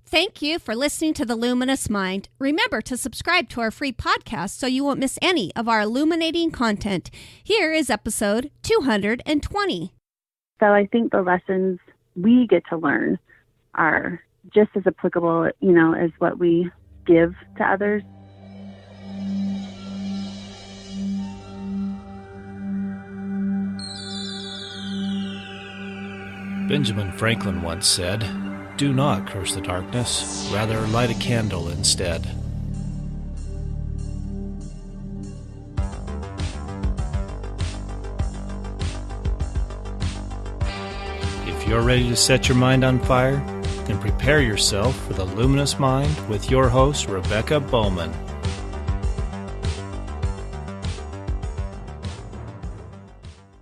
Thank you for listening to The Luminous Mind. Remember to subscribe to our free podcast so you won't miss any of our illuminating content. Here is episode 220. So I think the lessons we get to learn are just as applicable, as what we give to others. Benjamin Franklin once said, "Do not curse the darkness, rather light a candle instead." If you're ready to set your mind on fire, then prepare yourself for the Luminous Mind with your host, Rebecca Bowman.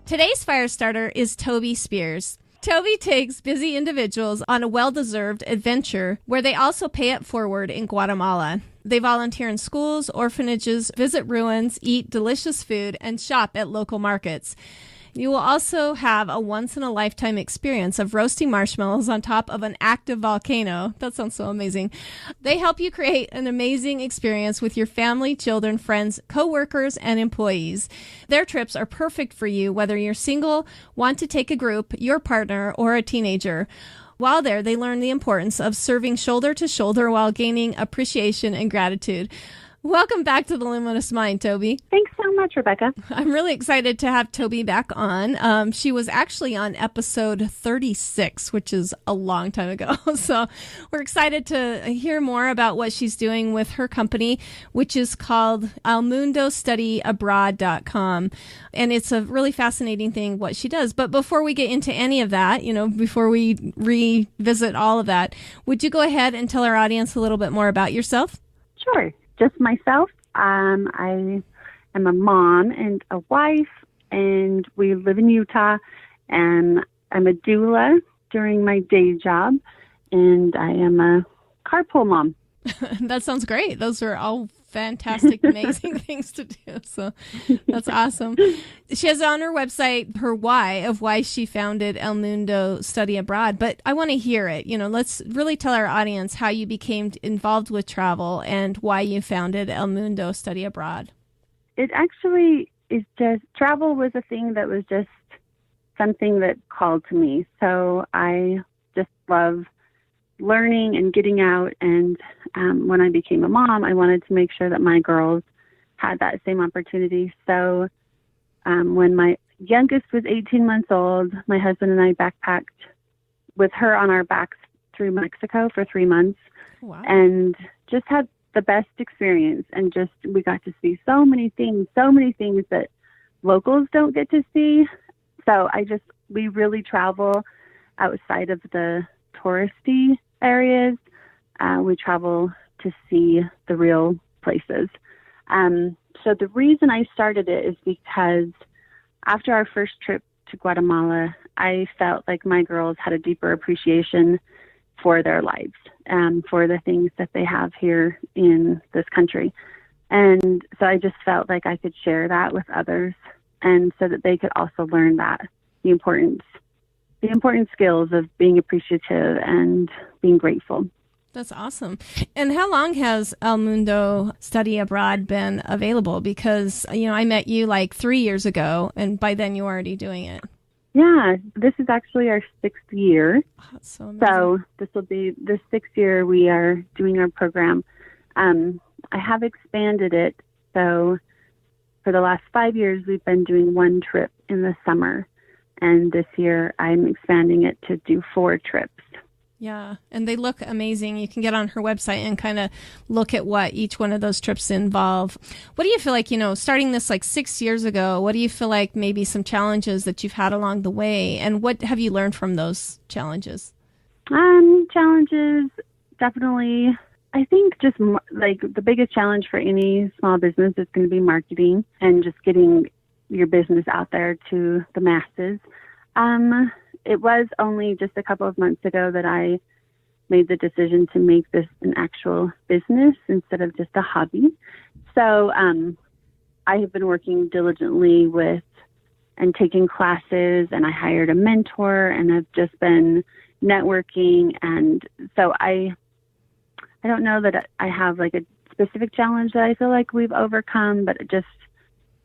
Today's fire starter is Tobie Spears. Tobie takes busy individuals on a well-deserved adventure where they also pay it forward in Guatemala. They volunteer in schools, orphanages, visit ruins, eat delicious food, and shop at local markets. You will also have a once-in-a-lifetime experience of roasting marshmallows on top of an active volcano. That sounds so amazing. They help you create an amazing experience with your family, children, friends, co-workers, and employees. Their trips are perfect for you, whether you're single, want to take a group, your partner, or a teenager. While there, they learn the importance of serving shoulder to shoulder while gaining appreciation and gratitude. Welcome back to the Luminous Mind, Tobie. Thanks so much, Rebecca. I'm really excited to have Tobie back on. She was actually on episode 36, which is a long time ago. So we're excited to hear more about what she's doing with her company, which is called Mundo Study Abroad.com. And it's a really fascinating thing what she does. But before we get into any of that, before we revisit all of that, would you go ahead and tell our audience a little bit more about yourself? Sure. Just myself. I am a mom and a wife, and we live in Utah, and I'm a doula during my day job, and I am a carpool mom. That sounds great. Those are all fantastic, amazing things to do. So that's awesome. She has on her website her why of why she founded El Mundo Study Abroad, but I want to hear it. Let's really tell our audience how you became involved with travel and why you founded El Mundo Study Abroad. It actually is just, travel was a thing that was just something that called to me. So I just love learning and getting out, and when I became a mom, I wanted to make sure that my girls had that same opportunity. So when my youngest was 18 months old, my husband and I backpacked with her on our backs through Mexico for 3 months. Wow. And just had the best experience, and we got to see so many things that locals don't get to see. So we really travel outside of the touristy areas. We travel to see the real places. So the reason I started it is because after our first trip to Guatemala, I felt like my girls had a deeper appreciation for their lives and for the things that they have here in this country. And so I just felt like I could share that with others, and so that they could also learn the important skills of being appreciative and being grateful. That's awesome. And how long has El Mundo Study Abroad been available? Because, I met you like 3 years ago, and by then you were already doing it. Yeah, this is actually our 6th year. Oh, that's so amazing. So this will be the 6th year we are doing our program. I have expanded it. So for the last 5 years, we've been doing 1 trip in the summer. And this year, I'm expanding it to do 4 trips. Yeah, and they look amazing. You can get on her website and kind of look at what each one of those trips involve. What do you feel like, starting this like 6 years ago, what do you feel like maybe some challenges that you've had along the way, and what have you learned from those challenges? Challenges, definitely. I think just like the biggest challenge for any small business is going to be marketing and just getting your business out there to the masses. It was only just a couple of months ago that I made the decision to make this an actual business instead of just a hobby. So I have been working diligently with and taking classes, and I hired a mentor, and I've just been networking. And so I I don't know that I have like a specific challenge that I feel like we've overcome, but just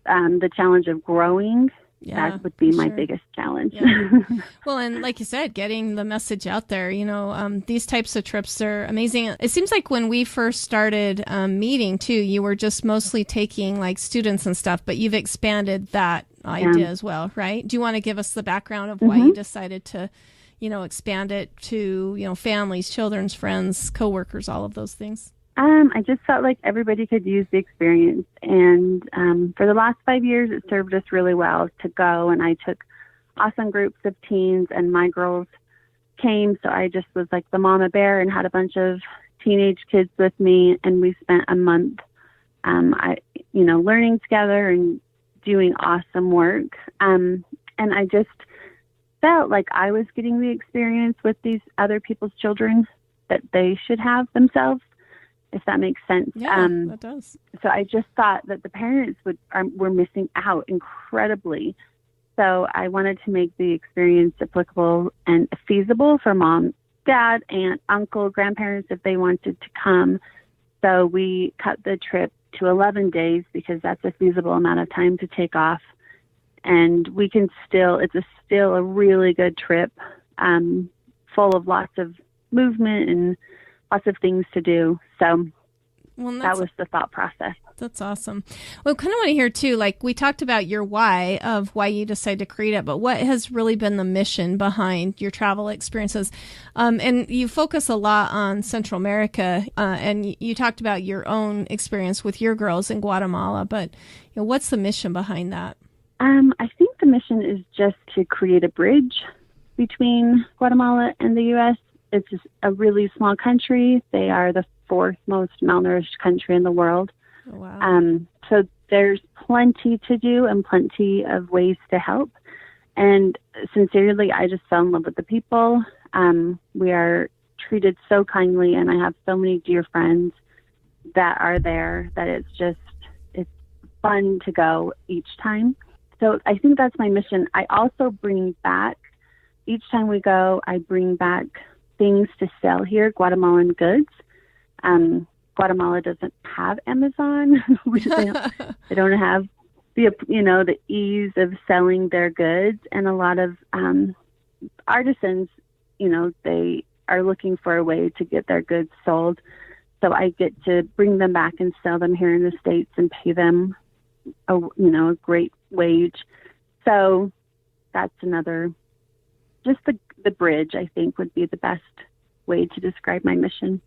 the challenge of growing. Yeah, that would be my sure. biggest challenge. Yeah. Well, and like you said, getting the message out there, these types of trips are amazing. It seems like when we first started meeting too, you were just mostly taking like students and stuff, but you've expanded that idea as well, right? Do you want to give us the background of why you decided to, expand it to, families, children's friends, coworkers, all of those things? I just felt like everybody could use the experience. And for the last 5 years, it served us really well to go. And I took awesome groups of teens, and my girls came. So I just was like the mama bear and had a bunch of teenage kids with me. And we spent a month, learning together and doing awesome work. And I just felt like I was getting the experience with these other people's children that they should have themselves, if that makes sense. Yeah, that does. So I just thought that the parents were missing out incredibly. So I wanted to make the experience applicable and feasible for mom, dad, aunt, uncle, grandparents if they wanted to come. So we cut the trip to 11 days because that's a feasible amount of time to take off. And we can it's still a really good trip, full of lots of movement and lots of things to do. So that was the thought process. That's awesome. Well, I kind of want to hear too, like we talked about your why of why you decided to create it, but what has really been the mission behind your travel experiences? And you focus a lot on Central America, and you talked about your own experience with your girls in Guatemala, but what's the mission behind that? I think the mission is just to create a bridge between Guatemala and the U.S. It's just a really small country. They are the fourth most malnourished country in the world. Oh, wow. So there's plenty to do and plenty of ways to help. And sincerely, I just fell in love with the people. We are treated so kindly, and I have so many dear friends that are there that it's fun to go each time. So I think that's my mission. I also bring back, each time we go, I bring back things to sell here, Guatemalan goods. Guatemala doesn't have Amazon. They don't have the ease of selling their goods, and a lot of artisans, they are looking for a way to get their goods sold. So I get to bring them back and sell them here in the States and pay them a great wage. So that's another, just the bridge, I think, would be the best way to describe my mission.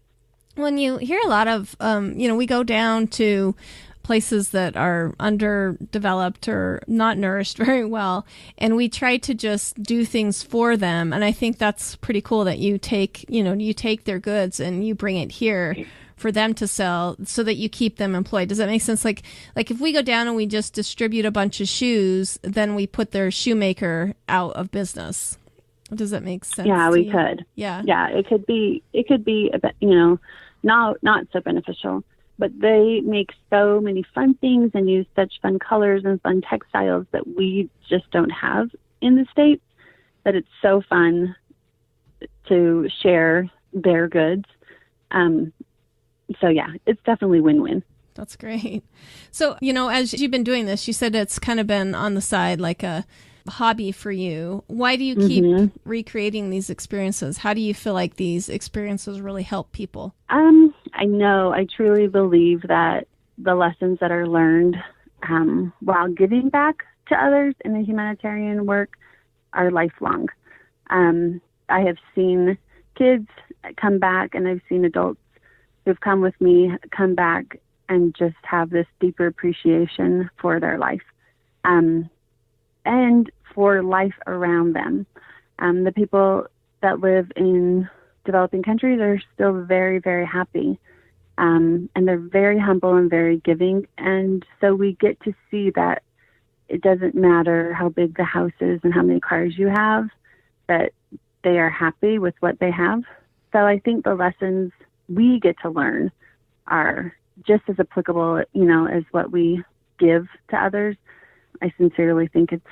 When you hear a lot of, we go down to places that are underdeveloped or not nourished very well, and we try to just do things for them. And I think that's pretty cool that you take their goods and you bring it here for them to sell so that you keep them employed. Does that make sense? Like if we go down and we just distribute a bunch of shoes, then we put their shoemaker out of business. Does that make sense? Yeah, we could. Yeah. Yeah, it could be a bit, not so beneficial, but they make so many fun things and use such fun colors and fun textiles that we just don't have in the States, that it's so fun to share their goods. So yeah, it's definitely win-win. That's great. So, as you've been doing this, you said it's kind of been on the side, like a hobby for you. Why do you keep recreating these experiences? How do you feel like these experiences really help people? I truly believe that the lessons that are learned while giving back to others in the humanitarian work are lifelong. I have seen kids come back, and I've seen adults who've come with me come back and just have this deeper appreciation for their life. And for life around them. The people that live in developing countries are still very, very happy. And they're very humble and very giving. And so we get to see that it doesn't matter how big the house is and how many cars you have, that they are happy with what they have. So I think the lessons we get to learn are just as applicable, as what we give to others. I sincerely think it's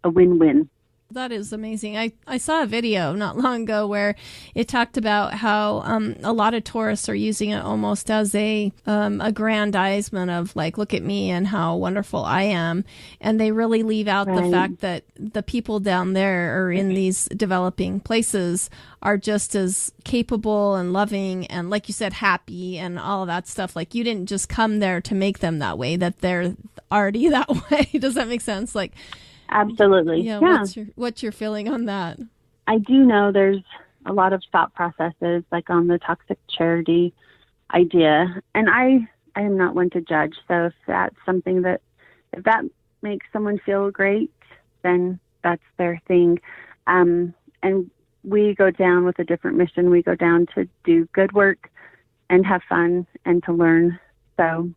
a win-win. That is amazing. I saw a video not long ago where it talked about how a lot of tourists are using it almost as a aggrandizement of like, look at me and how wonderful I am. And they really leave out the fact that the people down there or in these developing places are just as capable and loving and, like you said, happy and all of that stuff. Like, you didn't just come there to make them that way, that they're already that way. Does that make sense? Like, absolutely. Yeah. What's your feeling on that? I do know there's a lot of thought processes, like on the toxic charity idea, and I am not one to judge. So if that's something if that makes someone feel great, then that's their thing. And we go down with a different mission. We go down to do good work and have fun and to learn. So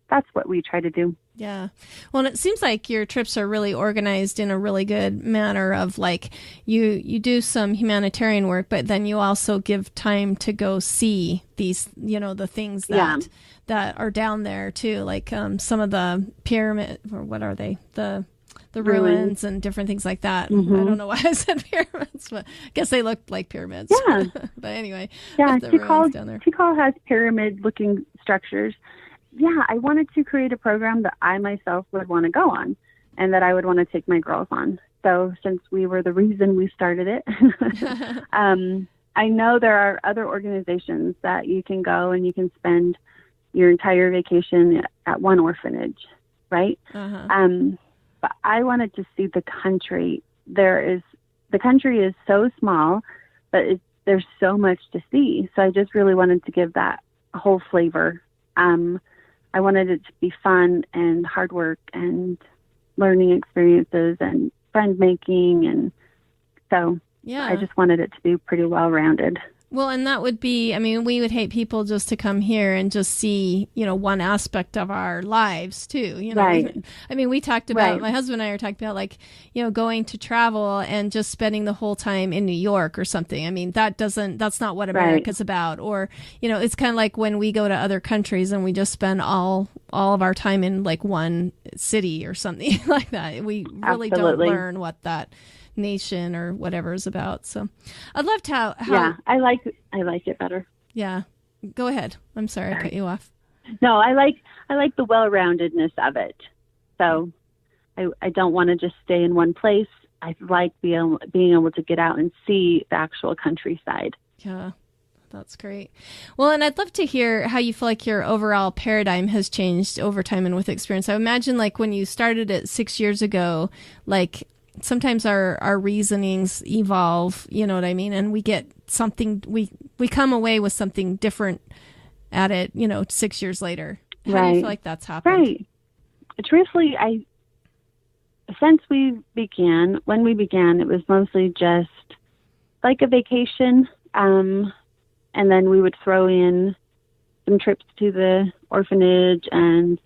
that's what we try to do. Yeah. Well, and it seems like your trips are really organized in a really good manner of like you do some humanitarian work, but then you also give time to go see these, the things that are down there too. Like some of the pyramid, or what are they? The ruins and different things like that. Mm-hmm. I don't know why I said pyramids, but I guess they look like pyramids. Yeah. But anyway. Yeah, Tikal has pyramid-looking structures. Yeah, I wanted to create a program that I myself would want to go on and that I would want to take my girls on. So since we were the reason we started it, I know there are other organizations that you can go and you can spend your entire vacation at one orphanage, right? Uh-huh. But I wanted to see the country. The country is so small, but there's so much to see. So I just really wanted to give that whole flavor. I wanted it to be fun and hard work and learning experiences and friend making. And so I just wanted it to be pretty well-rounded. Well, and that would be, we would hate people just to come here and just see, one aspect of our lives too, Right. We talked about, my husband and I are talking about like, going to travel and just spending the whole time in New York or something. That's not what America's about. Or, it's kind of like when we go to other countries and we just spend all of our time in like one city or something like that. We really don't learn what that nation or whatever is about. So I'd love to I like it better. Yeah, go ahead. I'm sorry I cut you off. No, I like the well-roundedness of it. So I don't want to just stay in one place. I like being able to get out and see the actual countryside. Yeah, that's great. Well, and I'd love to hear how you feel like your overall paradigm has changed over time and with experience. I imagine like when you started it 6 years ago, like sometimes our reasonings evolve, you know what I mean? And we get something, we come away with something different at it, 6 years later. How do you feel like that's happened? Right. Truthfully, when we began, it was mostly just like a vacation. And then we would throw in some trips to the orphanage and,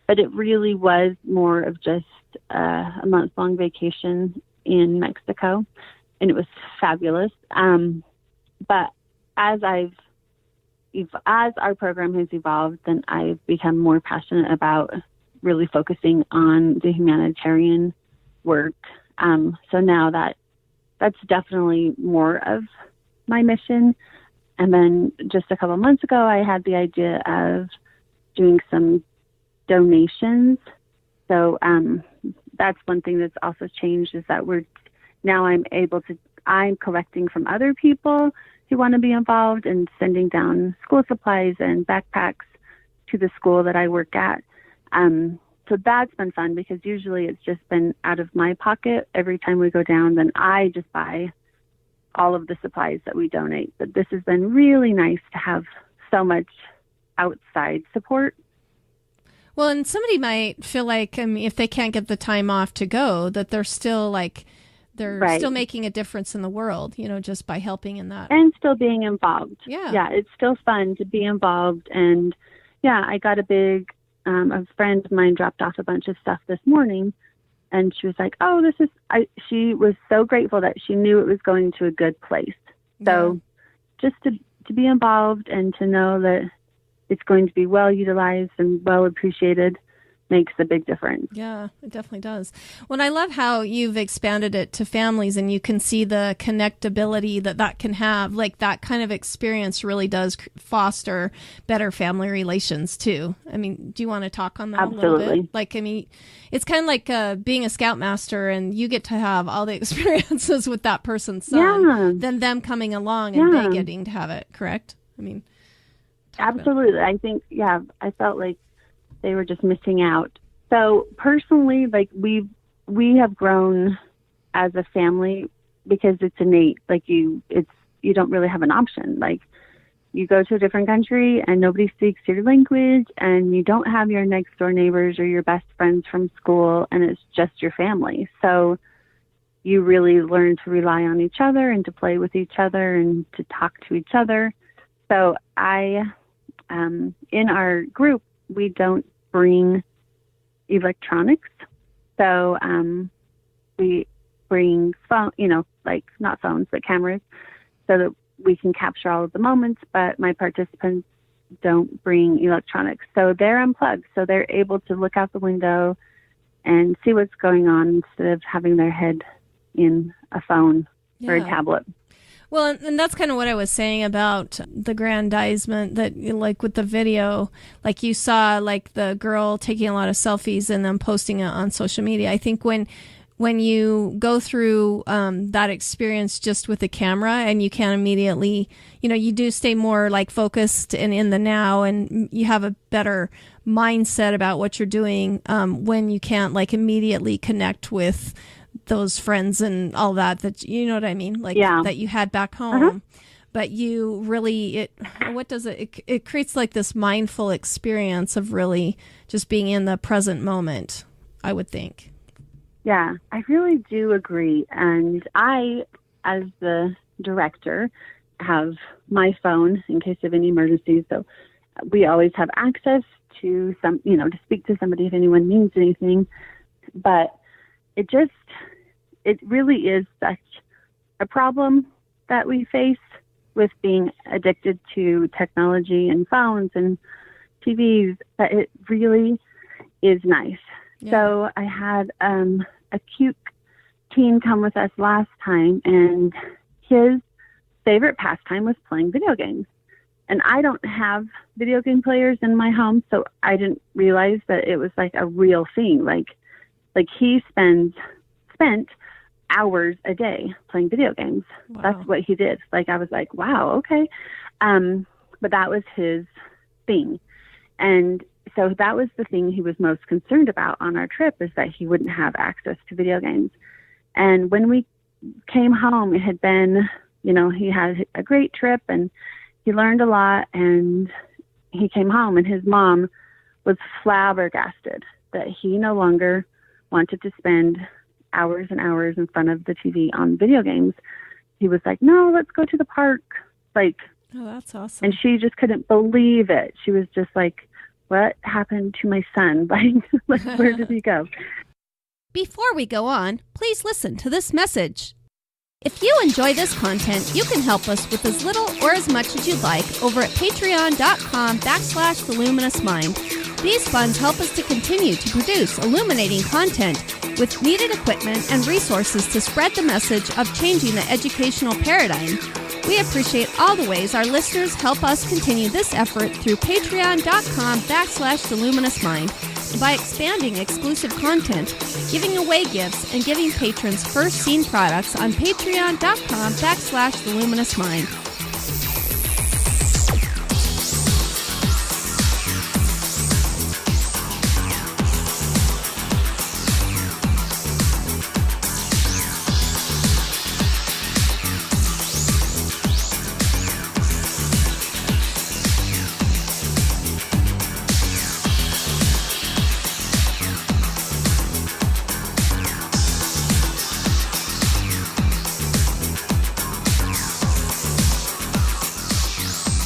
but it really was more of just a month-long vacation in Mexico, and it was fabulous. But as our program has evolved, then I've become more passionate about really focusing on the humanitarian work. So now that's definitely more of my mission. And then just a couple of months ago, I had the idea of doing some donations. So that's one thing that's also changed is that I'm collecting from other people who want to be involved and sending down school supplies and backpacks to the school that I work at. So that's been fun because usually it's just been out of my pocket. Every time we go down, then I just buy all of the supplies that we donate. But this has been really nice to have so much outside support. Well, and somebody might feel like if they can't get the time off to go, that they're still still making a difference in the world, just by helping in that. And still being involved. Yeah. Yeah, it's still fun to be involved. And yeah, I got a friend of mine dropped off a bunch of stuff this morning. And she was like, oh, she was so grateful that she knew it was going to a good place. So just to be involved and to know that it's going to be well utilized and well appreciated, makes a big difference. Yeah, it definitely does. Well, I love how you've expanded it to families, and you can see the connectability that can have. Like, that kind of experience really does foster better family relations too. I mean, do you want to talk on that a little bit? Like, I mean, it's kind of like being a Scoutmaster, and you get to have all the experiences with that person's son, then them coming along and they getting to have it, correct? I mean, absolutely. I think, I felt like they were just missing out. So personally, like we have grown as a family because it's innate. Like you don't really have an option. Like you go to a different country and nobody speaks your language, and you don't have your next door neighbors or your best friends from school, and it's just your family. So you really learn to rely on each other and to play with each other and to talk to each other. So in our group, we don't bring electronics. So we bring not phones, but cameras, so that we can capture all of the moments, but my participants don't bring electronics. So they're unplugged. So they're able to look out the window and see what's going on instead of having their head in a phone or a tablet. Well, and that's kind of what I was saying about the aggrandizement, that like with the video, like you saw like the girl taking a lot of selfies and then posting it on social media. I think when you go through that experience just with the camera, and you can immediately, you do stay more like focused and in the now, and you have a better mindset about what you're doing when you can't like immediately connect with those friends and all that you know what I mean, like that you had back home. But you really, it creates like this mindful experience of really just being in the present moment, I would think. Yeah, I really do agree. And I, as the director, have my phone in case of any emergencies. So we always have access to to speak to somebody if anyone needs anything. But it really is such a problem that we face with being addicted to technology and phones and TVs, that it really is nice. Yeah. So I had a cute teen come with us last time, and his favorite pastime was playing video games. And I don't have video game players in my home, so I didn't realize that it was like a real thing. Like he spent hours a day playing video games. Wow. That's what he did. Like, I was like, wow, okay. But that was his thing. And so that was the thing he was most concerned about on our trip, is that he wouldn't have access to video games. And when we came home, it had been, he had a great trip and he learned a lot, and he came home and his mom was flabbergasted that he no longer wanted to spend hours and hours in front of the TV on video games. He was like, no, let's go to the park. Like, oh, that's awesome. And she just couldn't believe it. She was just like, what happened to my son? Like where did he go? Before we go on, please listen to this message. If you enjoy this content, you can help us with as little or as much as you'd like over at patreon.com/theluminousmind. These funds help us to continue to produce illuminating content with needed equipment and resources to spread the message of changing the educational paradigm. We appreciate all the ways our listeners help us continue this effort through patreon.com/theluminousmind, by expanding exclusive content, giving away gifts, and giving patrons first seen products on patreon.com/theluminousmind.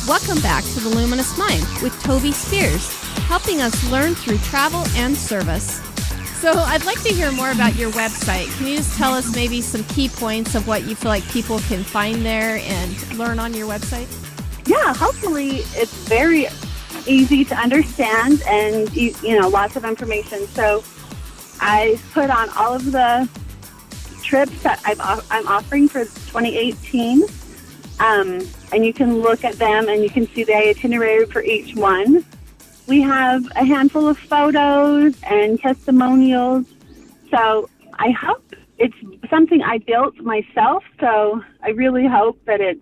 Welcome back to The Luminous Mind with Tobie Spears, helping us learn through travel and service. So I'd like to hear more about your website. Can you just tell us maybe some key points of what you feel like people can find there and learn on your website? Yeah, hopefully it's very easy to understand, and lots of information. So I put on all of the trips that I'm offering for 2018, and you can look at them and you can see the itinerary for each one. We have a handful of photos and testimonials. So I hope it's something I built myself. So I really hope that it's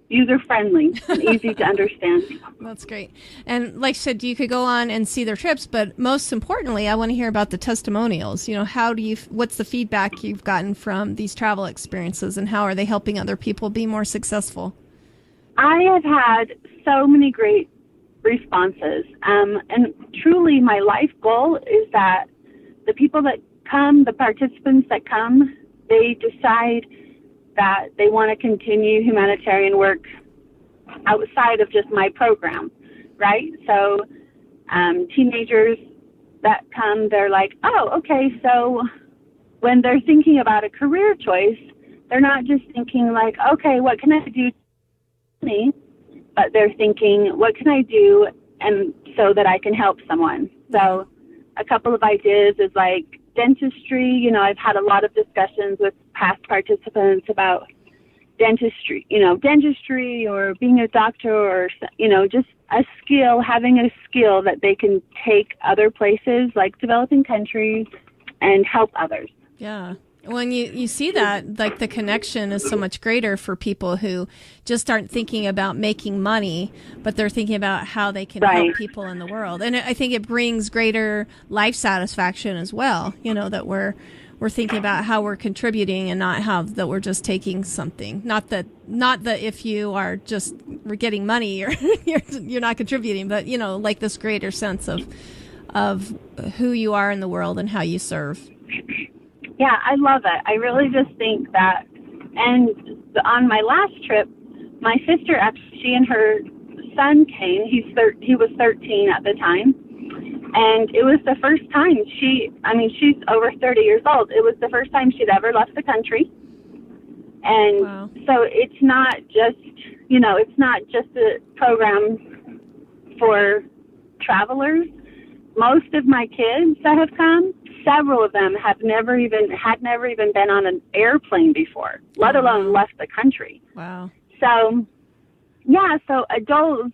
user-friendly and easy to understand. That's great. And like I said, you could go on and see their trips, but most importantly, I want to hear about the testimonials. What's the feedback you've gotten from these travel experiences, and how are they helping other people be more successful? I have had so many great responses. And truly my life goal is that the people that come, the participants that come, they decide that they want to continue humanitarian work outside of just my program, right? So teenagers that come, they're like, oh, okay, so when they're thinking about a career choice, they're not just thinking like, okay, what can I do to me? But they're thinking, what can I do and so that I can help someone? So a couple of ideas is like dentistry. I've had a lot of discussions with past participants about dentistry or being a doctor, or, just a skill, having a skill that they can take other places like developing countries and help others. Yeah. When you see that, like, the connection is so much greater for people who just aren't thinking about making money, but they're thinking about how they can help people in the world. And I think it brings greater life satisfaction as well, that we're thinking about how we're contributing and not how that we're just taking something. Not that if you are just getting money, you're not contributing, but, like this greater sense of who you are in the world and how you serve. Yeah, I love it. I really just think that, and on my last trip, my sister, actually, she and her son came. He was 13 at the time, and it was the first time she's over 30 years old. It was the first time she'd ever left the country. And wow. So it's not just a program for travelers. Most of my kids that have come, several of them had never even been on an airplane before, let alone left the country. Wow. So, yeah, so adults,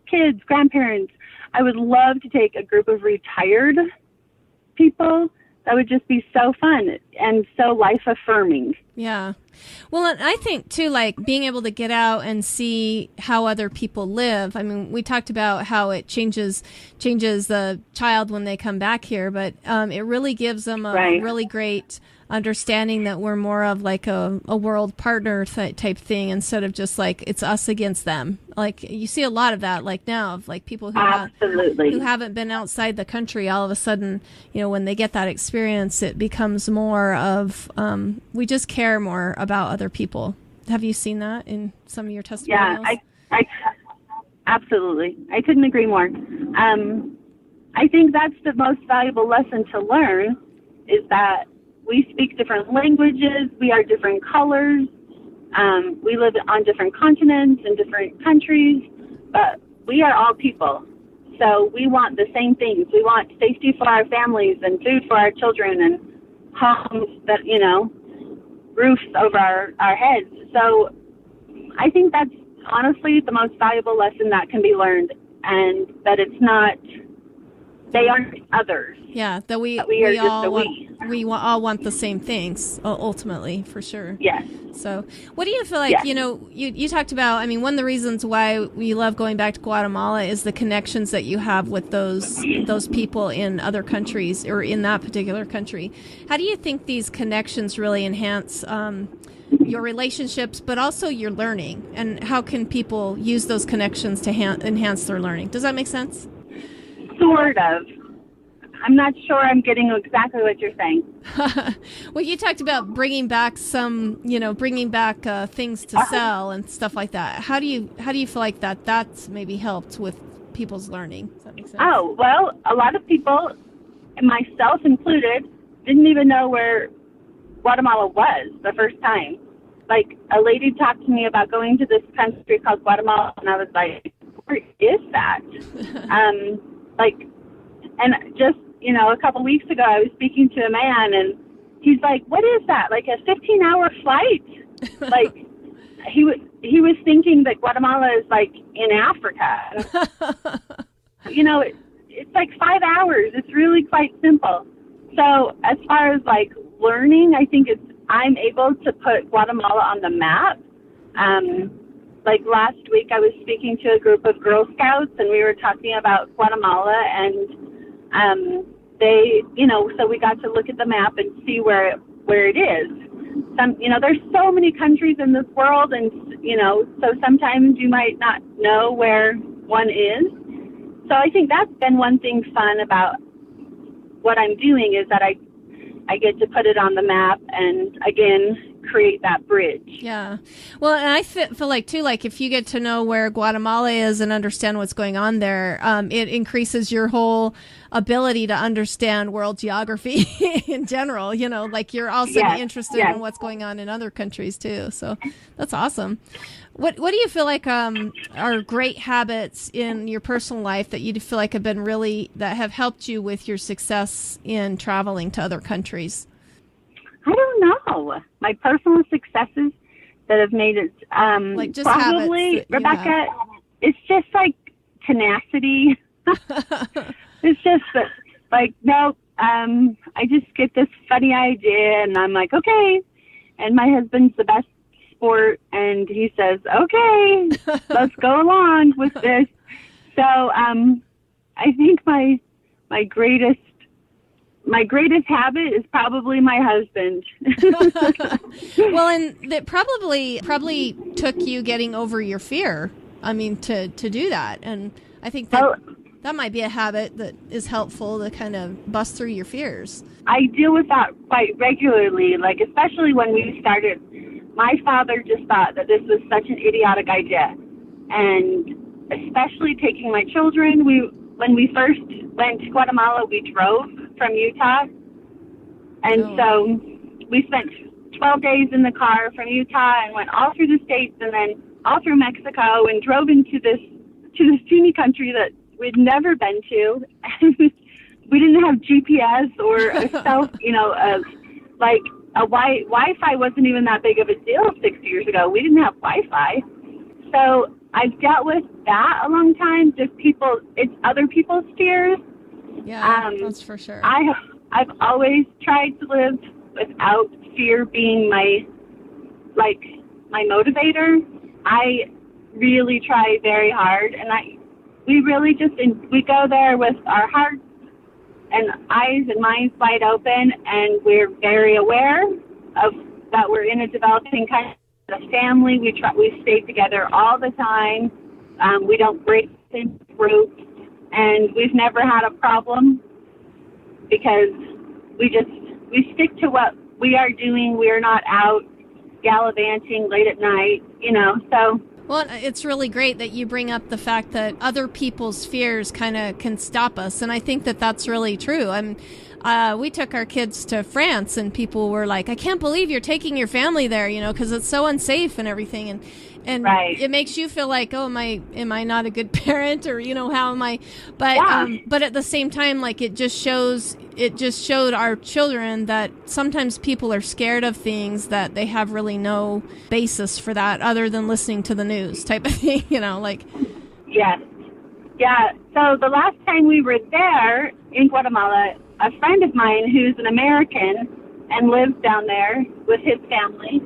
kids, grandparents, I would love to take a group of retired people. That would just be so fun and so life-affirming. Yeah. Well, and I think, too, like, being able to get out and see how other people live. I mean, we talked about how it changes the child when they come back here, but it really gives them a really great understanding that we're more of like a world partner type thing, instead of just like it's us against them. Like, you see a lot of that, like, now, of like people who haven't been outside the country. All of a sudden, when they get that experience, it becomes more of we just care more about other people. Have you seen that in some of your testimonials? Yeah, I absolutely. I couldn't agree more. I think that's the most valuable lesson to learn, is that we speak different languages, we are different colors, we live on different continents and different countries, but we are all people. So we want the same things. We want safety for our families and food for our children and homes that, roofs over our heads. So I think that's honestly the most valuable lesson that can be learned, and that it's not, they aren't others. Yeah, that we all want the same things, ultimately, for sure. Yes. So what do you feel like, you talked about, I mean, one of the reasons why we love going back to Guatemala is the connections that you have with those people in other countries, or in that particular country. How do you think these connections really enhance your relationships, but also your learning? And how can people use those connections to enhance their learning? Does that make sense? Sort of. I'm not sure I'm getting exactly what you're saying. Well, you talked about bringing back things to sell and stuff like that. How do you feel like that's maybe helped with people's learning? Does that make sense? Oh, well, a lot of people, myself included, didn't even know where Guatemala was the first time. Like, a lady talked to me about going to this country called Guatemala, and I was like, where is that? And just, a couple weeks ago, I was speaking to a man, and he's like, what is that? Like a 15-hour flight? Like, he was thinking that Guatemala is like in Africa. It's like 5 hours. It's really quite simple. So as far as like learning, I think I'm able to put Guatemala on the map. Like last week, I was speaking to a group of Girl Scouts, and we were talking about Guatemala, and so we got to look at the map and see where it is. There's so many countries in this world, and so sometimes you might not know where one is. So I think that's been one thing fun about what I'm doing, is that I get to put it on the map and, again, create that bridge. Yeah. Well, and I feel like, too, like if you get to know where Guatemala is and understand what's going on there, it increases your whole ability to understand world geography in general. Like you're also interested in what's going on in other countries, too. So that's awesome. What do you feel like are great habits in your personal life that you feel like that have helped you with your success in traveling to other countries? I don't know. My personal successes that have made it like just probably, Rebecca, it's just like tenacity. It's just like, no, I just get this funny idea, and I'm like, okay. And my husband's the best sport, and he says, okay, let's go along with this. So I think my greatest habit is probably my husband. Well, and that probably took you getting over your fear. I mean, to do that. And I think that might be a habit that is helpful to kind of bust through your fears. I deal with that quite regularly, like especially when we started. My father just thought that this was such an idiotic idea. And especially taking my children, when we first went to Guatemala, we drove from Utah. And so we spent 12 days in the car from Utah and went all through the states and then all through Mexico and drove into this teeny country that we'd never been to. And we didn't have GPS or Wi-Fi wasn't even that big of a deal 6 years ago. We didn't have Wi-Fi. So I've dealt with that a long time. It's other people's fears. Yeah, that's for sure. I've always tried to live without fear being my motivator. I really try very hard, and we go there with our hearts and eyes and minds wide open, and we're very aware of that we're in a developing country. The family, we stay together all the time. We don't break into groups, and we've never had a problem because we stick to what we are doing. We are not out gallivanting late at night, so. Well, it's really great that you bring up the fact that other people's fears kind of can stop us. And I think that that's really true. We took our kids to France, and people were like, I can't believe you're taking your family there, because it's so unsafe and everything. And right. It makes you feel like, oh, am I not a good parent, or, how am I? But, but at the same time, like it just showed our children that sometimes people are scared of things that they have really no basis for that other than listening to the news type of thing, like. Yes. Yeah. So the last time we were there in Guatemala, a friend of mine who's an American and lives down there with his family,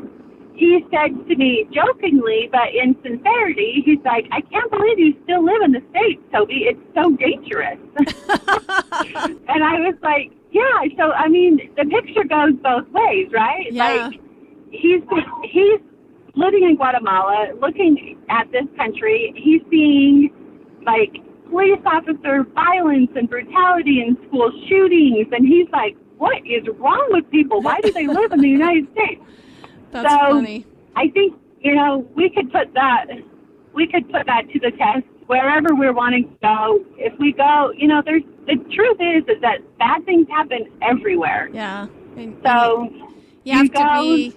he said to me jokingly, but in sincerity, he's like, I can't believe you still live in the States, Toby. It's so dangerous. And I was like, yeah. So, I mean, the picture goes both ways, right? Yeah. Like, he's living in Guatemala, looking at this country. He's seeing, like, police officer violence and brutality in school shootings. And he's like, what is wrong with people? Why do they live in the United States? That's funny. I think, we could put that to the test wherever we're wanting to go. If we go, the truth is that bad things happen everywhere. Yeah. So you have to be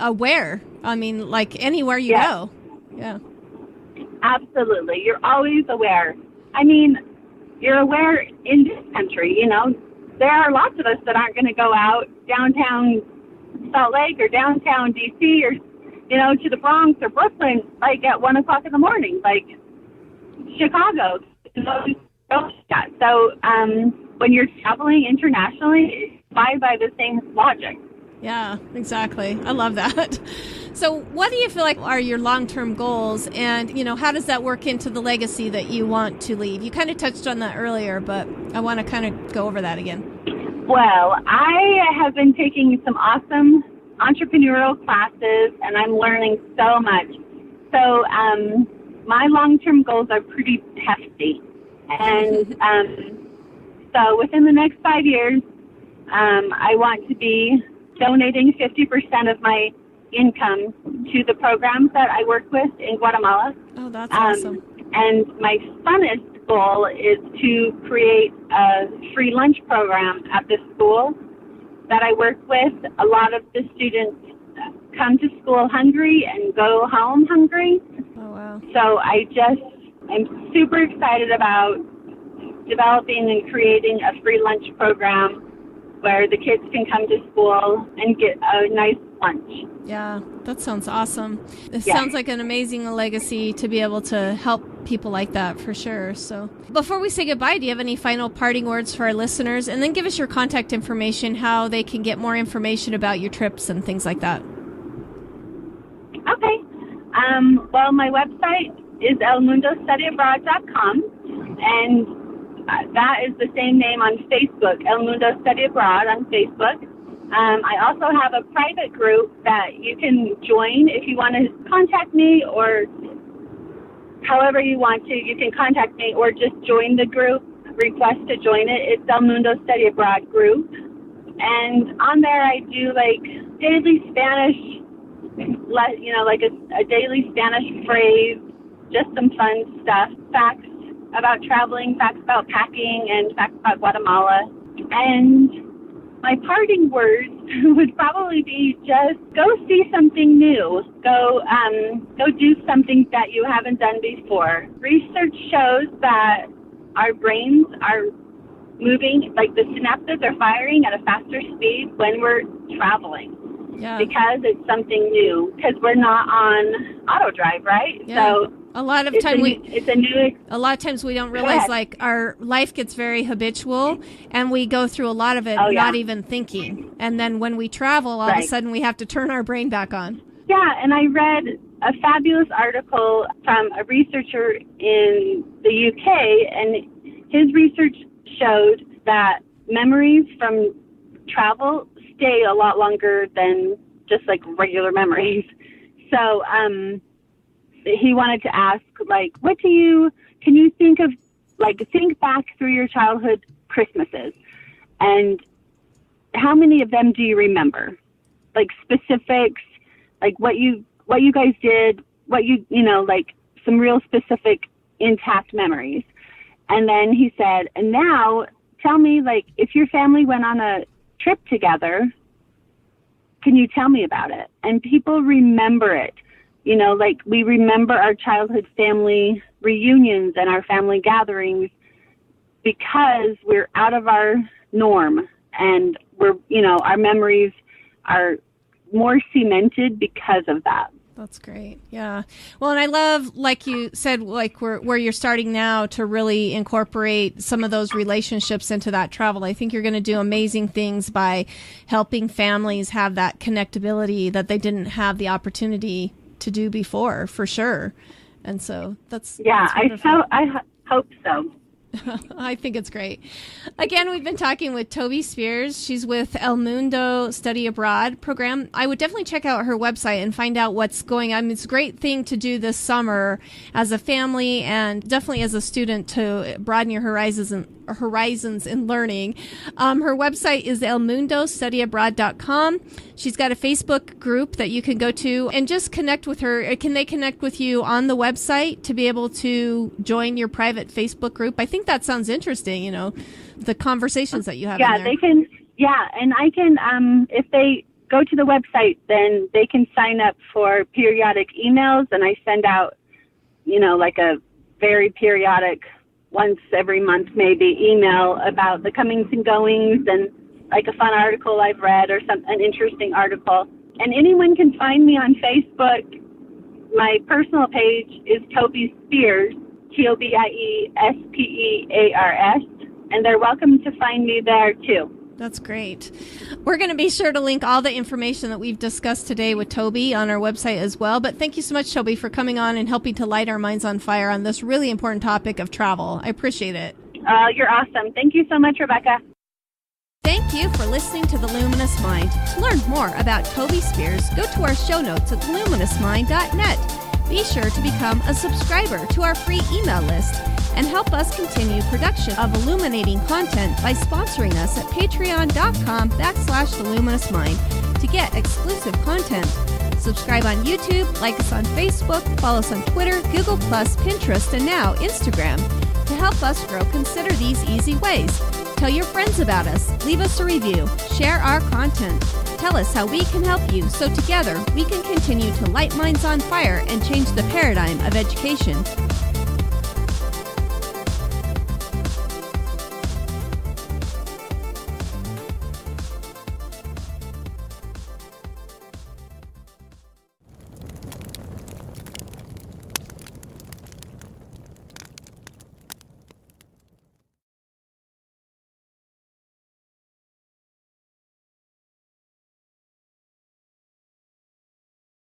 aware. I mean, like anywhere you go. Yeah. Absolutely. You're always aware. I mean, you're aware in this country, you know. There are lots of us that aren't going to go out downtown Salt Lake or downtown D.C. or, you know, to the Bronx or Brooklyn, like at 1 o'clock in the morning, like Chicago. So when you're traveling internationally, it's by the same logic. Yeah, exactly. I love that. So what do you feel like are your long-term goals, and, you know, how does that work into the legacy that you want to leave? You kind of touched on that earlier, but I want to kind of go over that again. Well, I have been taking some awesome entrepreneurial classes, and I'm learning so much. So my long-term goals are pretty hefty. And so within the next 5 years, I want to be donating 50% of my income to the programs that I work with in Guatemala. Oh, that's awesome. And my funnest goal is to create a free lunch program at the school that I work with. A lot of the students come to school hungry and go home hungry. Oh, wow. So I'm super excited about developing and creating a free lunch program where the kids can come to school and get a nice lunch. Yeah, that sounds awesome. It sounds like an amazing legacy to be able to help people like that, for sure. So before we say goodbye, do you have any final parting words for our listeners? And then give us your contact information, how they can get more information about your trips and things like that. Okay. Well, my website is elmundostudyabroad.com, and that is the same name on Facebook, El Mundo Study Abroad on Facebook. I also have a private group that you can join if you want to contact me, or however you want to. You can contact me or just join the group, request to join it. It's El Mundo Study Abroad group. And on there I do like daily Spanish, you know, like a daily Spanish phrase, just some fun stuff, facts about traveling, facts about packing, and facts about Guatemala. And my parting words would probably be just go see something new. Go do something that you haven't done before. Research shows that our brains are moving, like the synapses are firing at a faster speed when we're traveling. Yeah. Because it's something new, because we're not on auto drive, right? Yeah. So a lot of times we don't realize, like, our life gets very habitual and we go through a lot of it not even thinking. And then when we travel, all of a sudden we have to turn our brain back on. Yeah, and I read a fabulous article from a researcher in the UK, and his research showed that memories from travel stay a lot longer than just like regular memories. So he wanted to ask, like, can you think of, like, think back through your childhood Christmases, and how many of them do you remember? Like specifics, like what you guys did, you know, like some real specific intact memories. And then he said, and now tell me, like, if your family went on a trip together, can you tell me about it? And people remember it. You know, like, we remember our childhood family reunions and our family gatherings because we're out of our norm, and our memories are more cemented because of that. That's great. Yeah. Well, and I love, like you said, like where you're starting now to really incorporate some of those relationships into that travel. I think you're going to do amazing things by helping families have that connectability that they didn't have the opportunity to do before, for sure. And so that's I hope so. I think it's great. Again, we've been talking with Tobie Spears. She's with El Mundo Study Abroad program. I would definitely check out her website and find out what's going on. It's a great thing to do this summer as a family, and definitely as a student to broaden your horizons in learning. Her website is elmundostudyabroad.com. She's got a Facebook group that you can go to and just connect with her. Can they connect with you on the website to be able to join your private Facebook group? I think that sounds interesting, you know, the conversations that you have in there. They can. Yeah, and I can, if they go to the website, then they can sign up for periodic emails, and I send out like a very periodic, once every month maybe, email about the comings and goings and like a fun article I've read or an interesting article. And anyone can find me on Facebook. My personal page is Tobie Spears, TOBIESPEARS, and they're welcome to find me there too. That's great. We're going to be sure to link all the information that we've discussed today with Tobie on our website as well. But thank you so much, Tobie, for coming on and helping to light our minds on fire on this really important topic of travel. I appreciate it. You're awesome. Thank you so much, Rebecca. Thank you for listening to The Luminous Mind. To learn more about Tobie Spears, go to our show notes at luminousmind.net. Be sure to become a subscriber to our free email list and help us continue production of illuminating content by sponsoring us at patreon.com/theluminousmind to get exclusive content. Subscribe on YouTube, like us on Facebook, follow us on Twitter, Google+, Pinterest, and now Instagram. To help us grow, consider these easy ways. Tell your friends about us, leave us a review, share our content. Tell us how we can help you so together we can continue to light minds on fire and change the paradigm of education.